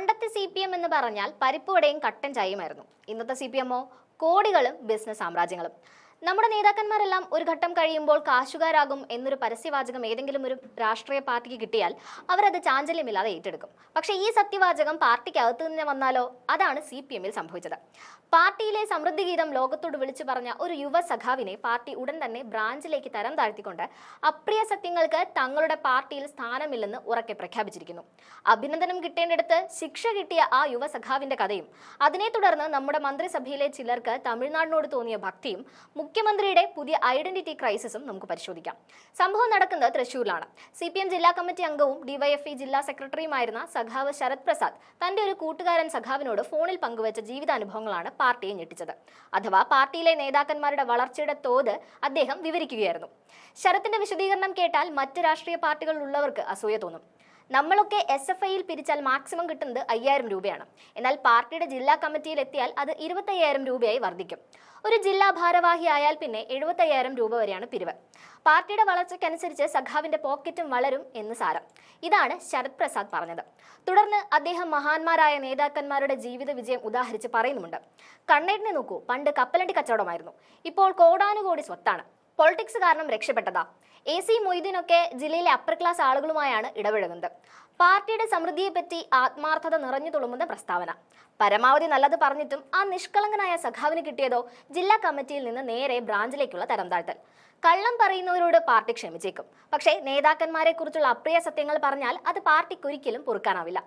പണ്ടത്തെ CPM എന്ന് പറഞ്ഞാൽ പരിപ്പുവടയും കട്ടൻ ചായയുമായിരുന്നു. ഇന്നത്തെ CPMO കോടികളും ബിസിനസ് സാമ്രാജ്യങ്ങളും. നമ്മുടെ നേതാക്കന്മാരെല്ലാം ഒരു ഘട്ടം കഴിയുമ്പോൾ കാശുകാരാകും എന്നൊരു പരസ്യവാചകം ഏതെങ്കിലും ഒരു രാഷ്ട്രീയ പാർട്ടിക്ക് കിട്ടിയാൽ അവരത് ചാഞ്ചല്യമില്ലാതെ ഏറ്റെടുക്കും. പക്ഷേ ഈ സത്യവാചകം പാർട്ടിക്കകത്ത് നിന്ന് വന്നാലോ? അതാണ് CPMൽ സംഭവിച്ചത്. പാർട്ടിയിലെ സമൃദ്ധി ഗീതം ലോകത്തോട് വിളിച്ചു പറഞ്ഞ ഒരു യുവ സഖാവിനെ പാർട്ടി ഉടൻ തന്നെ ബ്രാഞ്ചിലേക്ക് തരം താഴ്ത്തിക്കൊണ്ട് അപ്രിയ സത്യങ്ങൾക്ക് തങ്ങളുടെ പാർട്ടിയിൽ സ്ഥാനമില്ലെന്ന് ഉറക്കെ പ്രഖ്യാപിച്ചിരിക്കുന്നു. അഭിനന്ദനം കിട്ടേണ്ടിടത്ത് ശിക്ഷ കിട്ടിയ ആ യുവ സഖാവിന്റെ കഥയും അതിനെ തുടർന്ന് നമ്മുടെ മന്ത്രിസഭയിലെ ചിലർക്ക് തമിഴ്നാടിനോട് തോന്നിയ ഭക്തിയും മുഖ്യമന്ത്രിയുടെ പുതിയ ഐഡന്റിറ്റി ക്രൈസിസും നമുക്ക് പരിശോധിക്കാം. സംഭവം നടക്കുന്നത് തൃശൂരിലാണ്. CPM ജില്ലാ കമ്മിറ്റി അംഗവും DYFI ജില്ലാ സെക്രട്ടറിയുമായിരുന്ന സഖാവ് ശരത് പ്രസാദ് തന്റെ ഒരു കൂട്ടുകാരൻ സഖാവിനോട് ഫോണിൽ പങ്കുവച്ച ജീവിതാനുഭവങ്ങളാണ് പാർട്ടിയെ ഞെട്ടിച്ചത്. അഥവാ പാർട്ടിയിലെ നേതാക്കന്മാരുടെ വളർച്ചയുടെ തോത് അദ്ദേഹം വിവരിക്കുകയായിരുന്നു. ശരത്തിന്റെ വിശദീകരണം കേട്ടാൽ മറ്റ് രാഷ്ട്രീയ പാർട്ടികളിലുള്ളവർക്ക് അസൂയ തോന്നും. നമ്മളൊക്കെ SFIയിൽ പിരിച്ചാൽ മാക്സിമം കിട്ടുന്നത് 5000 രൂപയാണ്. എന്നാൽ പാർട്ടിയുടെ ജില്ലാ കമ്മിറ്റിയിൽ എത്തിയാൽ അത് 25000 രൂപയായി വർദ്ധിക്കും. ഒരു ജില്ലാ ഭാരവാഹി ആയാൽ പിന്നെ 75000 രൂപ വരെയാണ് പിരിവ്. പാർട്ടിയുടെ വളർച്ചയ്ക്കനുസരിച്ച് സഖാവിന്റെ പോക്കറ്റും വളരും എന്ന് സാരം. ഇതാണ് ശരത് പ്രസാദ് പറഞ്ഞത്. തുടർന്ന് അദ്ദേഹം മഹാന്മാരായ നേതാക്കന്മാരുടെ ജീവിത വിജയം ഉദാഹരിച്ച് പറയുന്നുമുണ്ട്. കണ്ണേട്ടിനെ നോക്കൂ, പണ്ട് കപ്പലണ്ടി കച്ചവടമായിരുന്നു, ഇപ്പോൾ കോടാനുകോടി സ്വത്താണ്. പൊളിറ്റിക്സ് കാരണം രക്ഷപ്പെട്ടതാ. AC മൊയ്തീനൊക്കെ ജില്ലയിലെ അപ്പർ ക്ലാസ് ആളുകളുമായാണ് ഇടപഴകുന്നത്. പാർട്ടിയുടെ സമൃദ്ധിയെപ്പറ്റി ആത്മാർത്ഥത നിറഞ്ഞു തുളുമ്പുന്ന പ്രസ്താവന. പരമാവധി നല്ലത് പറഞ്ഞിട്ടും ആ നിഷ്കളങ്കനായ സഖാവിന് കിട്ടിയതോ ജില്ലാ കമ്മിറ്റിയിൽ നിന്ന് നേരെ ബ്രാഞ്ചിലേക്കുള്ള തരം താഴ്ത്തൽ. കള്ളം പറയുന്നവരോട് പാർട്ടി ക്ഷമിച്ചേക്കും, പക്ഷേ നേതാക്കന്മാരെ കുറിച്ചുള്ള അപ്രിയ സത്യങ്ങൾ പറഞ്ഞാൽ അത് പാർട്ടിക്കൊരിക്കലും പൊറുക്കാനാവില്ല.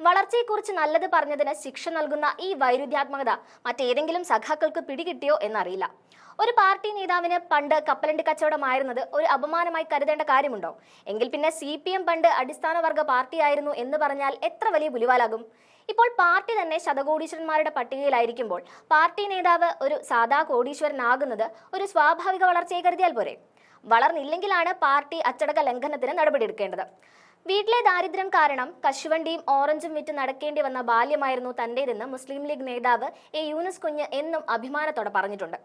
വളർച്ചയെക്കുറിച്ച് നല്ലത് പറഞ്ഞതിന് ശിക്ഷ നൽകുന്ന ഈ വൈരുദ്ധ്യാത്മകത മറ്റേതെങ്കിലും സഖാക്കൾക്ക് പിടികിട്ടിയോ എന്നറിയില്ല. ഒരു പാർട്ടി നേതാവിന് പണ്ട് കപ്പലണ്ടി കച്ചവടമായിരുന്നത് ഒരു അപമാനമായി കരുതേണ്ട കാര്യമുണ്ടോ? എങ്കിൽ പിന്നെ CPM പണ്ട് അടിസ്ഥാന വർഗ പാർട്ടിയായിരുന്നു എന്ന് പറഞ്ഞാൽ എത്ര വലിയ പുലിവാലാകും. ഇപ്പോൾ പാർട്ടി തന്നെ ശതകോടീശ്വരന്മാരുടെ പട്ടികയിലായിരിക്കുമ്പോൾ പാർട്ടി നേതാവ് ഒരു സാധാ കോടീശ്വരനാകുന്നത് ഒരു സ്വാഭാവിക വളർച്ചയെ കരുതിയാൽ പോരെ? വളർന്നില്ലെങ്കിലാണ് പാർട്ടി അച്ചടക്ക ലംഘനത്തിന് നടപടിയെടുക്കേണ്ടത്. വീട്ടിലെ ദാരിദ്ര്യം കാരണം കശുവണ്ടിയും ഓറഞ്ചും വിറ്റ് നടക്കേണ്ടി വന്ന ബാല്യമായിരുന്നു തന്റേതെന്ന് മുസ്ലിം ലീഗ് നേതാവ് യൂനുസ് കുഞ്ഞ് എന്നും അഭിമാനത്തോടെ പറഞ്ഞിട്ടുണ്ട്.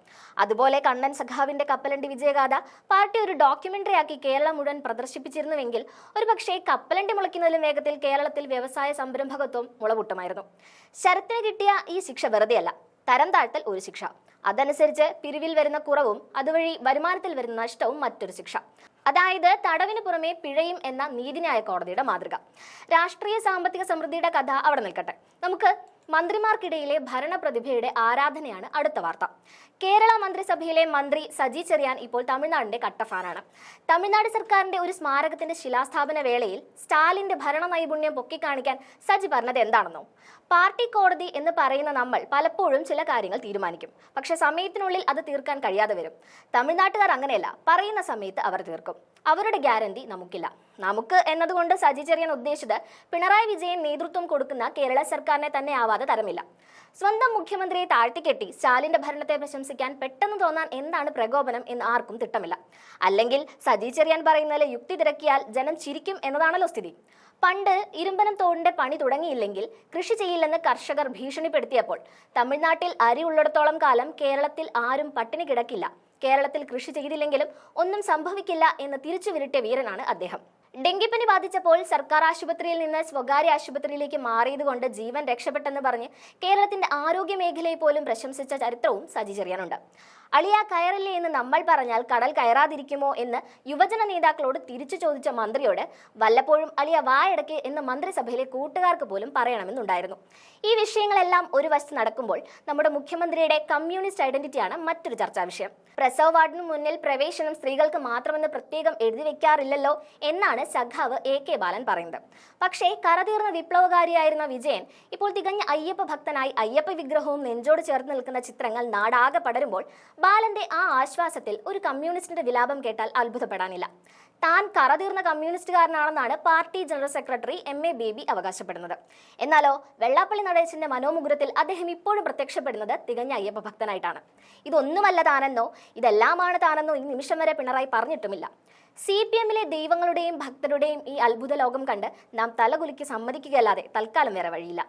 അതുപോലെ കണ്ണൻ സഖാവിന്റെ കപ്പലണ്ടി വിജയഗാഥ പാർട്ടി ഒരു ഡോക്യുമെന്ററി ആക്കി കേരളം മുഴുവൻ പ്രദർശിപ്പിച്ചിരുന്നുവെങ്കിൽ ഒരുപക്ഷെ കപ്പലണ്ടി മുളയ്ക്കുന്നതിലും വേഗത്തിൽ കേരളത്തിൽ വ്യവസായ സംരംഭകത്വം മുളപൊട്ടുമായിരുന്നു. ശരത്തിന് കിട്ടിയ ഈ ശിക്ഷ വെറുതെയല്ല, തരം താഴ്ത്തൽ ഒരു ശിക്ഷ. അതനുസരിച്ച് പിരിവിൽ വരുന്ന കുറവും അതുവഴി വരുമാനത്തിൽ വരുന്ന നഷ്ടവും മറ്റൊരു ശിക്ഷ. അതായത് തടവിന് പുറമെ പിഴയും എന്ന നീതിന്യായ കോടതിയുടെ മാതൃക. രാഷ്ട്രീയ സാമ്പത്തിക സമൃദ്ധിയുടെ കഥ അവിടെ നിൽക്കട്ടെ. നമുക്ക് മന്ത്രിമാർക്കിടയിലെ ഭരണപ്രതിഭയുടെ ആരാധനയാണ് അടുത്ത വാർത്ത. കേരള മന്ത്രിസഭയിലെ മന്ത്രി സജി ചെറിയാൻ ഇപ്പോൾ തമിഴ്നാടിന്റെ കട്ടഫാനാണ്. തമിഴ്നാട് സർക്കാരിന്റെ ഒരു സ്മാരകത്തിന്റെ ശിലാസ്ഥാപന വേളയിൽ സ്റ്റാലിന്റെ ഭരണ നൈപുണ്യം പൊക്കിക്കാണിക്കാൻ സജി പറഞ്ഞത് എന്താണെന്നോ? പാർട്ടി കോടതി എന്ന് പറയുന്ന നമ്മൾ പലപ്പോഴും ചില കാര്യങ്ങൾ തീരുമാനിക്കും, പക്ഷെ സമയത്തിനുള്ളിൽ അത് തീർക്കാൻ കഴിയാതെ വരും. തമിഴ്നാട്ടുകാർ അങ്ങനെയല്ല, പറയുന്ന സമയത്ത് അവർ തീർക്കും. അവരുടെ ഗ്യാരണ്ടി നമുക്കില്ല. നമുക്ക് എന്നതുകൊണ്ട് സജി ചെറിയാൻ ഉദ്ദേശിച്ചത് പിണറായി വിജയൻ നേതൃത്വം കൊടുക്കുന്ന കേരള സർക്കാരിനെ തന്നെ ആവാതെ തരമില്ല. സ്വന്തം മുഖ്യമന്ത്രിയെ താഴ്ത്തിക്കെട്ടി സ്റ്റാലിന്റെ ഭരണത്തെ പ്രശംസിക്കാൻ പെട്ടെന്ന് തോന്നാൻ എന്താണ് പ്രകോപനം എന്ന് ആർക്കും തിട്ടമില്ല. അല്ലെങ്കിൽ സജി ചെറിയാൻ പറയുന്നതിൽ യുക്തി തിരക്കിയാൽ ജനം ചിരിക്കും എന്നതാണല്ലോ സ്ഥിതി. പണ്ട് ഇരുമ്പനം തോടിന്റെ പണി തുടങ്ങിയില്ലെങ്കിൽ കൃഷി ചെയ്യില്ലെന്ന് കർഷകർ ഭീഷണിപ്പെടുത്തിയപ്പോൾ തമിഴ്നാട്ടിൽ അരി ഉള്ളിടത്തോളം കാലം കേരളത്തിൽ ആരും പട്ടിണി കിടക്കില്ല, കേരളത്തിൽ കൃഷി ചെയ്തില്ലെങ്കിലും ഒന്നും സംഭവിക്കില്ല എന്ന് തിരിച്ചു വിരട്ടിയ വീരനാണ് അദ്ദേഹം. ഡെങ്കിപ്പനി ബാധിച്ചപ്പോൾ സർക്കാർ ആശുപത്രിയിൽ നിന്ന് സ്വകാര്യ ആശുപത്രിയിലേക്ക് മാറിയതുകൊണ്ട് ജീവൻ രക്ഷപ്പെട്ടെന്ന് പറഞ്ഞ് കേരളത്തിന്റെ ആരോഗ്യ മേഖലയെ പോലും പ്രശംസിച്ച ചരിത്രവും സജി ചെറിയാനുണ്ട്. അളിയ കയറില്ലേ എന്ന് നമ്മൾ പറഞ്ഞാൽ കടൽ കയറാതിരിക്കുമോ എന്ന് യുവജന നേതാക്കളോട് തിരിച്ചു ചോദിച്ച മന്ത്രിയോട് വല്ലപ്പോഴും അളിയ വായടക്ക് എന്ന് മന്ത്രിസഭയിലെ കൂട്ടുകാർക്ക് പോലും പറയണമെന്നുണ്ടായിരുന്നു. ഈ വിഷയങ്ങളെല്ലാം ഒരു വശത്ത് നടക്കുമ്പോൾ നമ്മുടെ മുഖ്യമന്ത്രിയുടെ കമ്മ്യൂണിസ്റ്റ് ഐഡന്റിറ്റിയാണ് മറ്റൊരു ചർച്ചാ വിഷയം. പ്രസവ വാർഡിനു മുന്നിൽ പ്രവേശനം സ്ത്രീകൾക്ക് മാത്രമെന്ന് പ്രത്യേകം എഴുതി വെക്കാറില്ലല്ലോ എന്നാണ് സഖാവ് AK ബാലൻ പറയുന്നത്. പക്ഷേ കറതീർന്ന വിപ്ലവകാരിയായിരുന്ന വിജയൻ ഇപ്പോൾ തികഞ്ഞ അയ്യപ്പ ഭക്തനായി അയ്യപ്പ വിഗ്രഹവും നെഞ്ചോട് ചേർന്ന് നിൽക്കുന്ന ചിത്രങ്ങൾ നാടാകെ പടരുമ്പോൾ ബാലന്റെ ആ ആശ്വാസത്തിൽ ഒരു കമ്മ്യൂണിസ്റ്റിന്റെ വിലാപം കേട്ടാൽ അത്ഭുതപ്പെടാനില്ല. താൻ കറതീർന്ന കമ്മ്യൂണിസ്റ്റുകാരനാണെന്നാണ് party general secretary MA Baby അവകാശപ്പെടുന്നത്. എന്നാലോ വെള്ളാപ്പള്ളി നടേശന്റെ മനോമുഗ്രത്തിൽ അദ്ദേഹം ഇപ്പോഴും പ്രത്യക്ഷപ്പെടുന്നത് തികഞ്ഞ അയ്യപ്പ ഭക്തനായിട്ടാണ്. ഇതൊന്നുമല്ല താനെന്നോ ഇതെല്ലാമാണ് താനെന്നോ ഈ നിമിഷം വരെ പിണറായി പറഞ്ഞിട്ടുമില്ല. CPMലെ ദൈവങ്ങളുടെയും ഭക്തരുടെയും ഈ അത്ഭുത ലോകം കണ്ട് നാം തലകുലുക്കി സമ്മതിക്കുകയല്ലാതെ തൽക്കാലം വേറെ വഴിയില്ല.